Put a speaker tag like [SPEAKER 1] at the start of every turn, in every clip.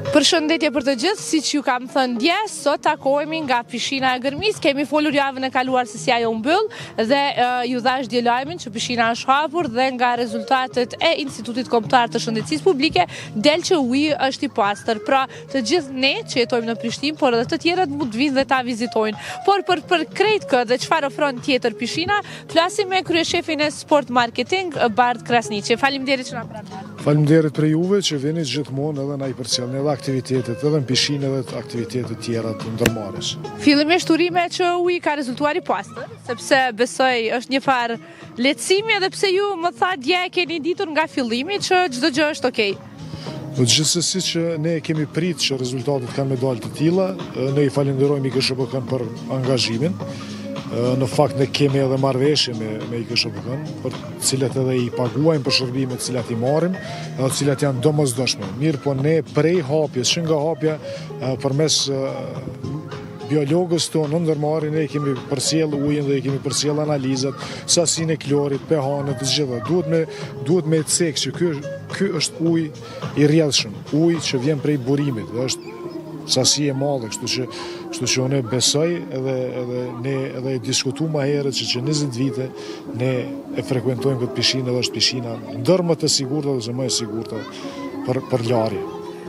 [SPEAKER 1] Përshëndetje për të gjithë, siç ju kam thënë dje, sot takohemi nga pishina e Gërmisë. Kemi folur javën e kaluar se si ajo mbyll dhe ju dhash dje lajmin që pishina është hapur dhe nga rezultatet e Institutit Kombëtar të Shëndetësisë Publike del që uji është i pastër. Pra, të gjithë ne që jetojmë në Prishtinë, por edhe të tjerët mund të vinë dhe ta vizitojnë. Por për krejt kë dhe çfarë ofron tjetër pishina, flasim me kryeshefin e Sport Marketing, Bart Krasniqi. Faleminderit që na pranoni.
[SPEAKER 2] Faleminderit për juve që vini gjithmonë edhe na i përcjellni edhe aktivitetet, edhe në pishinë edhe aktivitetet tjera të ndërmarrjes.
[SPEAKER 1] Fillimisht urime që uji ka rezultuar i pastër, sepse besoj është një farë lehtësimi edhe pse ju më tha dje keni ditur nga fillimi që çdo gjë është okay.
[SPEAKER 2] Po gjithsesi që ne kemi prit që rezultatet kanë me dalë të tilla, ne i falenderojmë IKSHBK-n për angazhimin. Në fakt ne kemi edhe marrëveshje me IKSHBK-n, për të cilat edhe i paguajmë për shërbimet të cilat i marrim, edhe të cilat janë domosdoshme. Mirë, po ne prej hapjes, që nga hapja përmes biologës tonë në ndërmarrje ne kemi përcjell ujin dhe kemi përcjell analizat, sasinë e klorit, pH-n të gjitha. Duhet me cek që ky është ujë i rrjedhshëm, ujë që vjen prej burimit, dhe është sasi e madhe, kështu që unë besoj edhe ne diskutuam më herët që 20 vite ne e frekuentojmë këtë pishinë dhe është pishina ndër më të sigurta dhe më e sigurta për larje.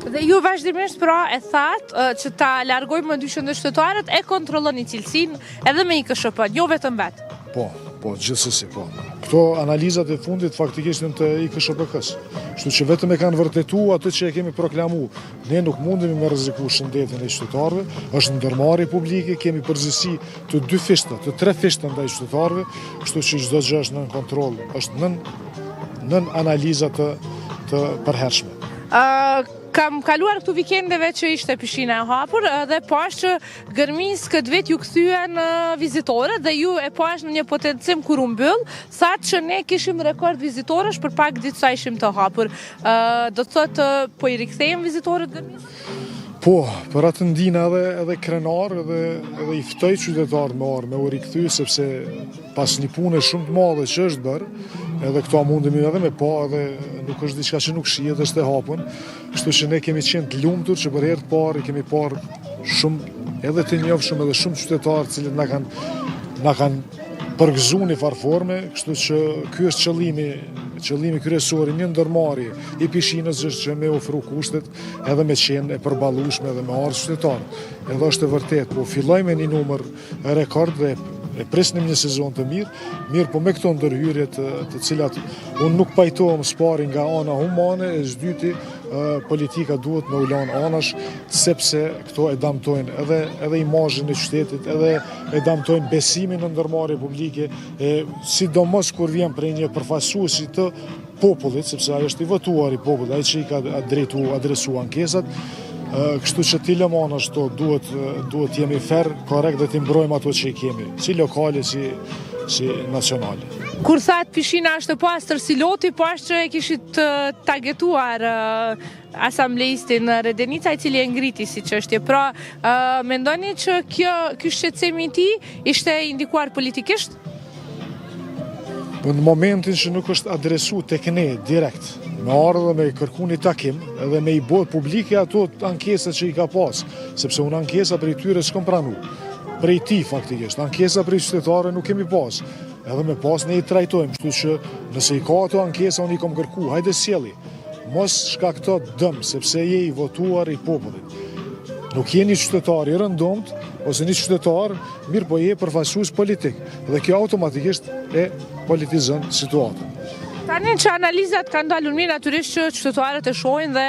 [SPEAKER 1] Dhe ju vazhdimisht pra e thatë që ta largojmë më dyshën dhe qytetarët e kontrolloni cilësinë edhe me IKSHP, jo vetëm vetë.
[SPEAKER 2] Po, gjithsesi, po. Këto analizat e fundit faktikisht janë të IKSHBK-s. Kështu që vetëm e kanë vërtetuar atë që e kemi proklamuar. Ne nuk mundemi me rreziku shëndetin e qytetarëve, është ndërmarrje publike, kemi përgjegjësi të 2 fishta, të 3 fishta ndaj qytetarëve, kështu që çdo gjë është nën kontroll, është nën analiza të përhershme.
[SPEAKER 1] Kam kaluar këtu vikendeve që ishte pishina e hapur dhe pash që Gërmisë këtë vit ju kthyen vizitorët dhe ju e pash në një potencim kur u mbyll, thatë që ne kishim rekord vizitorësh për pak ditë sa ishim të hapur. Do të thotë po i rikthejmë vizitorët Gërmisë?
[SPEAKER 2] Po, për atë ndina edhe krenar edhe i ftoj qytetarët me u rikthy, sepse pas një pune shumë të madhe që është bërë, edhe këto mundemi edhe me pa, edhe nuk është diçka që nuk shihet, është e hapun. Kështu që ne kemi qenë të lumtur që për herë të parë kemi parë shumë edhe të njohshëm edhe shumë qytetarë cilët na kanë përgëzuar në farforme, kështu që ky është qëllimi kryesor i një ndërmarrje i pishinës është që me ofru kushtet edhe me qenë e përballueshme edhe me ardhë qytetarë. Edhe është e vërtet, po fillojmë me një numër rekord dhe e prisnim një sezon të mirë, po me këto ndërhyrje të cilat unë nuk pajtohem spari nga ana humane, e s'dyti politika duhet me ulan anash, sepse këto e damtojnë edhe imazhin e qytetit, edhe e damtojnë besimin në ndërmarrje publike, sidomos kur vjen prej një përfaqësuesi të popullit, sepse ai është i votuar i popullit, ai që i ka adresu ankesat. Kështu që ti lëmon ashtu duhet jemi fer, korrekt dhe ti mbrojmë ato që i kemi, si lokale, si nacionale.
[SPEAKER 1] Kur thatë pishina është e pastër si loti, po ashtë që e kishit tagetuar asambleistin Redenica, i cili e ngriti si çështje. Pra, mendoni që ky shqetësim i tij ishte indikuar politikisht?
[SPEAKER 2] Në momentin që nuk është adresu tek ne direkt, me ardhë dhe me kërku një takim edhe me i bërë publike ato ankesat që i ka pas, sepse unë ankesa për i tyre s'kom pranu, për i ti faktikisht, ankesa për i qytetare nuk kemi pas, edhe me pas ne i trajtojmë, kështu që nëse i ka ato ankesa unë i kom kërku, hajde sjeli, mos shkakto dëm, sepse je i votuar i popullit. Nuk je një qytetar i rëndomt, ose një qytetar, mirë po je përfaqësues politik, dhe kjo automatikisht e politizon situatën.
[SPEAKER 1] Tani që analizat kanë dalur mirë, natyrisht që qytetarët e shohin dhe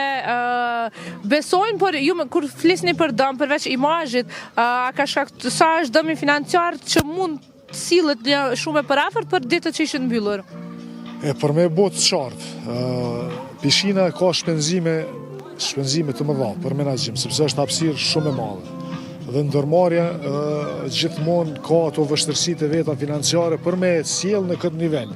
[SPEAKER 1] besojnë, por ju kur flisni për dëm, përveç imazhit, sa është dëmi financiar që mund të sillet shumë e përafërt për ditët që ishin mbyllur?
[SPEAKER 2] Për me botë qartë, pishina ka shpenzime të mëdha për menaxhim, sepse është hapësirë shumë e madhe. Dhe ndërmarrja gjithmonë ka ato vështirësitë e veta financiare për me sjellë në këtë nivel.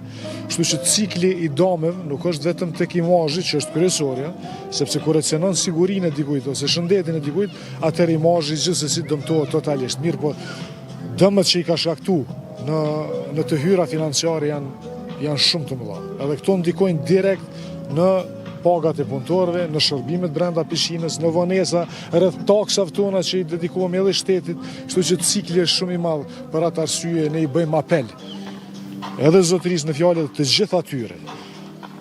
[SPEAKER 2] Kështu që cikli i dëmeve nuk është vetëm tek imazhi që është kryesorja, sepse kur e cenon sigurinë e dikujt ose shëndetin e dikujt, atëherë imazhi gjithsesi dëmtohet totalisht. Mirë, po dëmet që i ka shkaktuar në të hyra financiare janë shumë të mëdha. Edhe këto ndikojnë direkt në pagat e punëtorëve, në shërbimet brenda pishinës, në vonesa, rreth taksave tona që i dedikohemi edhe shtetit, kështu që cikli është shumë i madh. Për atë arsye ne i bëjmë apel edhe zotërisë në fjalët të gjithë atyre,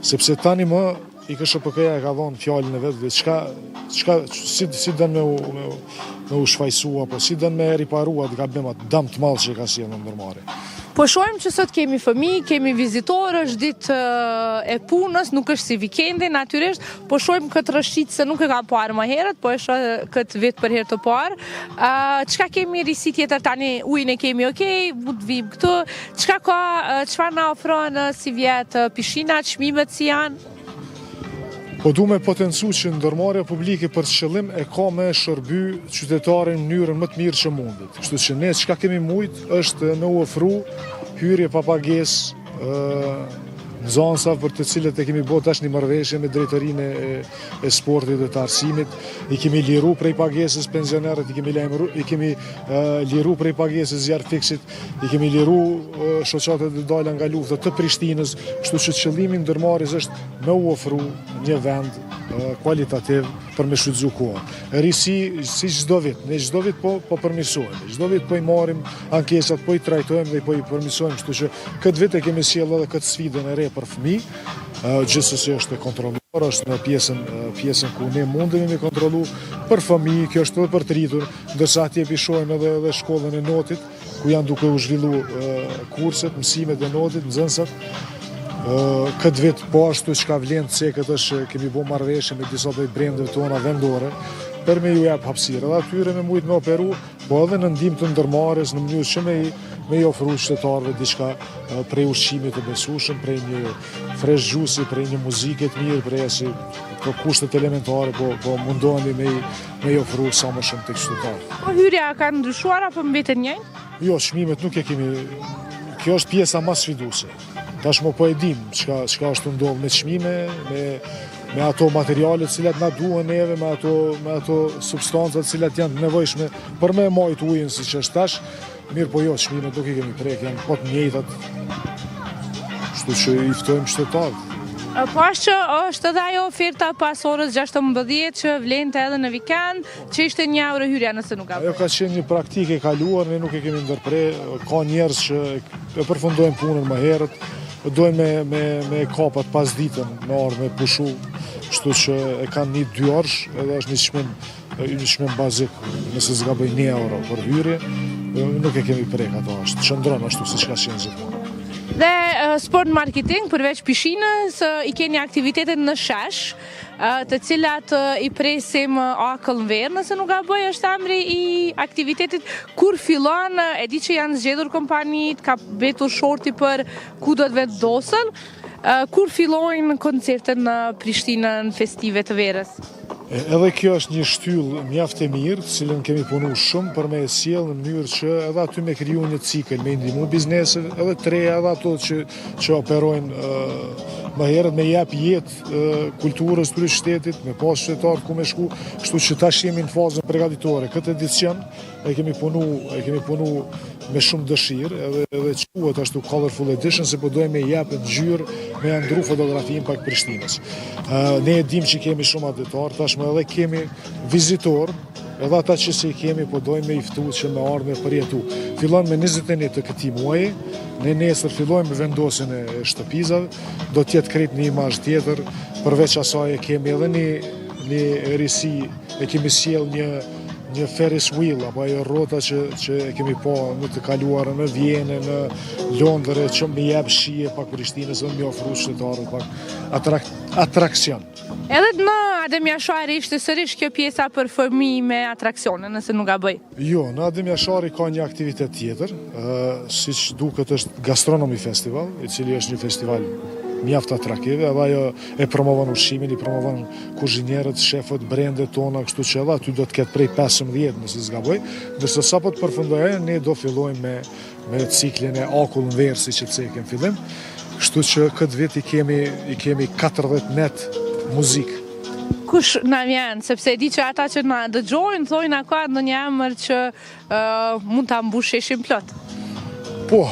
[SPEAKER 2] sepse tani më i KSHPK-ja ka dhënë fjalën e vet dhe si dën me u shfaqsu apo si dën me riparua të gabimet dëm të madh që ka sjellë në ndërmarrje.
[SPEAKER 1] Po shohim që sot kemi fëmijë, kemi vizitorë, është ditë e punës, nuk është si vikendi natyrisht, po shohim këtë rrëshqit se nuk e kam parë më herët, po e shoh këtë vit për herë të parë. Çka kemi risi tjetër tani, ujin e kemi okay, mund të vim këtu. Çfarë na ofron si vjet pishinat, çmimet si janë?
[SPEAKER 2] Po du me potencu që ndërmarrja publike për qëllim e ka me shërby qytetarin në mënyrën më të mirë që mundet. Kështu që ne çka kemi mujt është me u ofru hyrje pa pagesë nxënësa për të cilët e kemi bërë tash një marrëveshje me drejtorinë e sportit dhe të arsimit, i kemi liru prej pagesës pensionerët, i kemi liru prej pagesës zjarr fiksit, i kemi liru shoqatet e dalë nga lufta të Prishtinës, kështu që qëllimi i ndërmarrjes është me u ofru një vend kualitativ për me shfrytzu kohën. Risi si çdo vit, ne çdo vit po përmirësohemi, çdo vit po i marrim ankesat, po i trajtojmë dhe po i përmirësojmë, kështu që këtë vit e kemi sjellë edhe këtë sfidën e re për fëmijë, gjithsesi është e kontrolluar, është në pjesën ku ne mundemi me kontrollu për fëmijë, kjo është edhe për të rritur, ndërsa atje shohim edhe shkollën e notit, ku janë duke u zhvillu kurset, mësimet e notit, nxënësat. Këtë vit po ashtu që ka vlen cekët është kemi bo marrëveshje me disa prej brendeve tona vendore për me ju jap hapësirë edhe atyre me mujt me operu, po edhe në ndihmë të ndërmarrjes në mënyrë që me i ofru qytetarëve diçka prej ushqimit të besueshëm, prej një fresh juice, prej një muzike të mirë, prej si kushtet elementare, po mundohemi me i ofru sa më shumë tek qytetarët.
[SPEAKER 1] Po hyrja ka ndryshuar apo mbeten njëjtë?
[SPEAKER 2] Jo, çmimet nuk e kemi. Kjo është pjesa më sfiduese. Tashmë po e dim çka është ndodhur me çmime, me ato materiale të cilat na duhen neve, me ato substanca të cilat janë të nevojshme për me majt ujin siç është tash. Mirë po jo, çmimet nuk i kemi prek, janë po të njëjtat. Kështu që i ftojmë qytetarët.
[SPEAKER 1] Po ashtë që është edhe ajo oferta pas orës 16 që vlente edhe në vikend, që ishte €1 hyrja nëse nuk ka bërë.
[SPEAKER 2] Ajo ka qenë një praktikë e kaluar, ne nuk e kemi ndërpre, ka njerëz që e përfundojnë punën më herët, dojnë me kapat pas ditën, me orë me pushu, kështu që e kanë një 2 orësh, edhe është një çmim bazik, nëse zgaboj €1 për hyrje, nuk e kemi prek ato, është çndron ashtu siç ka qenë gjithmonë.
[SPEAKER 1] Dhe sport marketing, përveç pishinës, i keni aktivitetet në shesh, të cilat i presim akëll në verë, nëse nuk gaboj është emri i aktivitetit. Kur fillon, e di që janë zgjedhur kompanit, ka betur shorti për ku do të vendosën, kur fillojnë koncertet në Prishtinën festive të verës?
[SPEAKER 2] Edhe kjo është një shtyllë mjaft e mirë, të cilën kemi punu shumë për me e sjellë në mënyrë që edhe aty me kriju një cikël, me ndihmu bizneset, edhe të reja, edhe ato që operojnë më herët, me jap jetë kulturës të shtetit, me pas qytetarë ku me shku, kështu që tash jemi në fazën përgatitore. Këtë edicion e kemi punu me shumë dëshirë, edhe quhet ashtu Colorful Edition, se po dojmë me japë ngjyrë, me ndru fotografinë pak Prishtinës. Ne e dim që kemi shumë auditor, tashmë edhe kemi vizitor, edhe ata që si kemi po dojmë me iftu që me ardhme përjetu. Fillon me 21 të këtij muaji, ne nesër fillojmë me vendosjen e shtëpizave, do t'jetë krejt një imazh tjetër, përveç asaj e kemi edhe një risi, e kemi sjell një Ferris wheel, apo ajo rrota që e kemi pa në të kaluara në Vjenë, në Londër, që më jep shije pak Prishtinës dhe më ofru qytetarët pak atraksion.
[SPEAKER 1] Edhe në Adem Jashari ishte sërish kjo pjesa për fëmijë me atraksione, nëse nuk gaboj?
[SPEAKER 2] Jo, në Adem Jashari ka një aktivitet tjetër, siç duket është Gastronomy Festival, i cili është një festival mjaft atraktive, edhe ajo e promovon ushqimin, i promovon kuzhinierët, shefët, brendet tona, kështu që edhe aty do të ketë prej 15 nëse s'gaboj, ndërsa sapo të përfundojë ne do fillojmë me ciklin e akull në verë, siç e cekim fillim. Kështu që këtë vit i kemi 40 net muzikë.
[SPEAKER 1] Kush na vjen, sepse e di që ata që na dëgjojnë thojnë ka ndonjë emër që mund ta mbusheshin plot.
[SPEAKER 2] Po,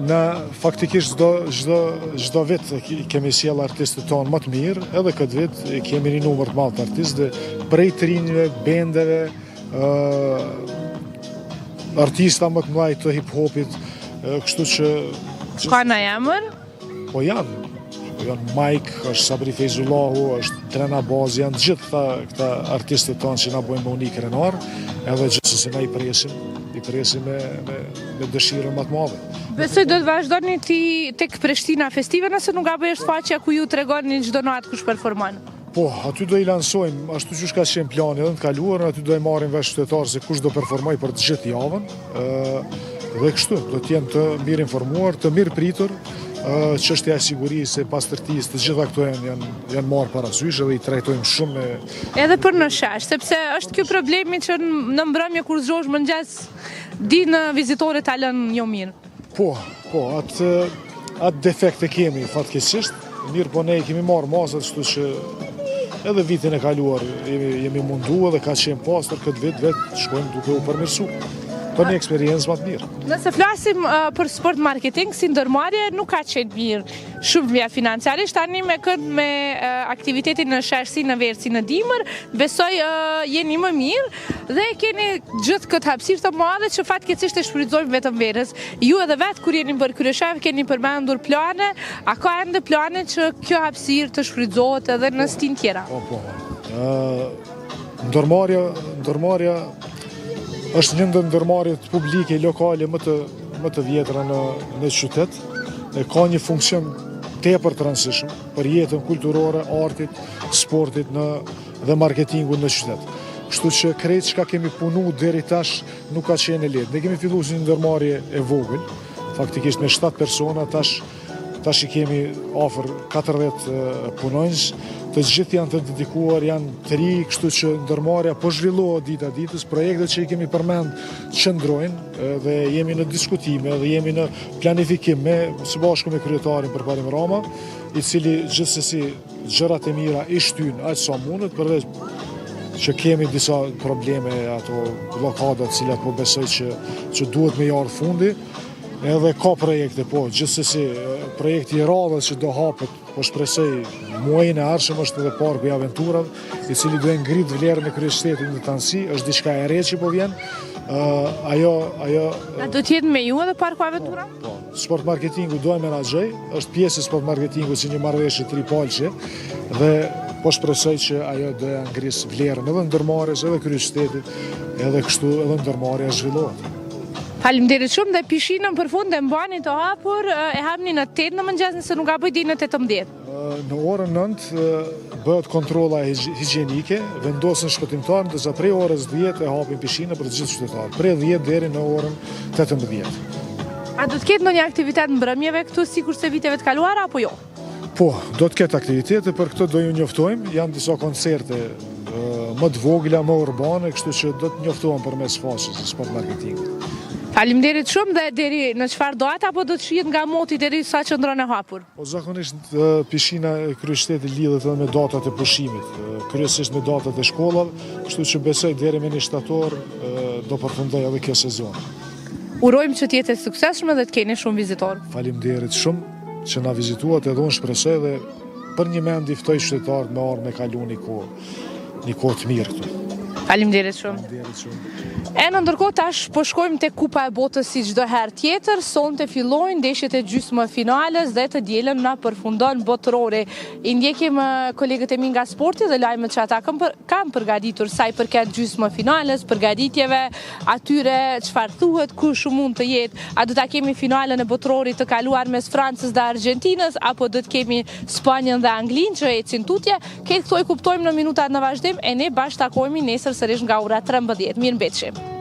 [SPEAKER 2] na faktikisht çdo vit kemi sjell artistët tonë më të mirë, edhe këtë vit kemi një numër të madh të artistë prej të rinjve, bendeve, artista më të mëdhenj të hip-hopit, kështu që
[SPEAKER 1] Ka në emër?
[SPEAKER 2] po janë Mike, është Sabri Fejzullahu, është Trena Baz, janë gjithë këta artistët tonë që na bojnë me unik krenar, edhe gjithsesi na i presim me dëshirën më të madhe.
[SPEAKER 1] Besoj do të vazhdoni ti tek Prishtina Festive nëse nuk gaboj është faqja ku ju tregoni çdo natë kush performon.
[SPEAKER 2] Po, aty do i lansojmë, ashtu që ka qenë plani edhe në të kaluarën, aty do i marrim vesh qytetarë se kush do performoj për të gjithë javën, dhe kështu, do të jenë të mirë informuar, të mirë pritur, çështja e sigurisë, e pastërtisë, të gjitha këto janë marrë parasysh edhe i trajtojmë shumë me...
[SPEAKER 1] Edhe për në shesh, sepse është kjo problemi që në mbrëmje kur zgjohesh mëngjes, di në vizitorët ta lënë jo mirë.
[SPEAKER 2] Po, atë defekte kemi fatkeqësisht, mirë po ne kemi marrë masat, kështu që edhe vitin e kaluar jemi mundu edhe ka qenë pastër këtë vit vetë shkojmë duke u përmirësu. Për një eksperiencë më të mirë.
[SPEAKER 1] Nëse flasim për sport marketing, si ndërmarrje nuk ka qenë mirë shumë mirë financiarisht, tani me aktivitetin në Shersi në Versi në Dimër, besoj jeni më mirë dhe keni gjithë këtë hapësirë të madhe që fatkeqësisht e shfrytëzojmë vetëm verës. Ju edhe vetë kur jeni bërë kryeshef keni përmendur plane, a ka ende plane që kjo hapësirë të shfrytëzohet edhe në stin tjera?
[SPEAKER 2] Po. Ndërmarrja është një ndër ndërmarrjet publike lokale më të vjetra në qytet. Ka një funksion tepër të rëndësishëm për jetën kulturore, artit, sportit dhe marketingun në qytet. Kështu që krejt çka kemi punu deri tash nuk ka qenë e lehtë. Ne kemi filluar si një ndërmarrje e vogël, faktikisht me 7 persona, tash i kemi afër 40 punonjës, të gjithë janë të dedikuar, janë të ri, kështu që ndërmarrja po zhvillohet dita ditës, projektet që i kemi përmend qëndrojnë dhe jemi në diskutime dhe jemi në planifikim së bashku me kryetarin Përparim Rama, i cili gjithsesi gjërat e mira i shtyn aq sa mundet, përveç që kemi disa probleme ato bllokadat cilat po besoj që duhet me ardhë fundi. Edhe ka projekte, po, gjithsesi projekti i radhës që do hapet, po shpresoj muajin e ardhshëm është edhe parku i aventurave, i cili do e ngrit vlerën e kryeqytetit në Tansi, është diçka e re që po vjen. A
[SPEAKER 1] do të jetë me ju edhe parku aventura?
[SPEAKER 2] Po, sport marketingu do e menaxhoj, është pjesë e sport marketingu si një marrëveshje tripalçe dhe po shpresoj që ajo do e ngris vlerën edhe ndërmarrjes, edhe kryeqytetit, edhe kështu edhe ndërmarrja zhvillohet.
[SPEAKER 1] Faleminderit shumë dhe pishinën për fund e mbani të hapur, e hapni në 8 në mëngjes nëse nuk gaboj deri në 18.
[SPEAKER 2] Në orën 9 bëhet kontrolla higjienike, vendosen shpëtimtarë, ndërsa prej orës 10 e hapin pishinën për të gjithë qytetarët, prej 10 deri në orën 18.
[SPEAKER 1] A do të ketë ndonjë aktivitet mbrëmjeve këtu sikur se viteve të kaluara apo jo?
[SPEAKER 2] Po, do të ketë aktivitete, për këtë do ju njoftojmë, janë disa koncerte më të vogla, më urbane, kështu që do të njoftohen përmes faqes së sport marketingut.
[SPEAKER 1] Faleminderit shumë dhe deri në çfarë data apo do të shihet nga moti deri sa qendron e hapur?
[SPEAKER 2] Po zakonisht pishina e kryeqytetit lidhet edhe me datat e pushimit, kryesisht me datat e shkollave, kështu që besoj deri me 1 shtator do përfundoj edhe kjo sezon.
[SPEAKER 1] Urojmë që të jetë suksesshëm dhe të keni shumë vizitorë.
[SPEAKER 2] Faleminderit shumë që na vizituat, edhe unë shpresoj dhe për një mend i ftoj qytetarët me ardhmë me kalu një kohë të mirë këtu.
[SPEAKER 1] Faleminderit shumë. E në ndërkohë tash po shkojmë te Kupa e Botës si çdo herë tjetër, sonte fillojnë ndeshjet e gjysmëfinales dhe të dielën na përfundon botërore. I ndjekim kolegët e mi nga sporti dhe lajmet që ata kanë përgatitur sa i përket gjysmëfinales, përgatitjeve, atyre çfarë thuhet, kush mund të jetë, a do ta kemi finalen e botërorit të kaluar mes Francës dhe Argjentinës apo do të kemi Spanjën dhe Anglinë që ecin tutje. Këtë këto e kuptojmë në minutat në vazhdim e ne bashkë takohemi nesër sërish nga ora 13. Mirëmbëjtje.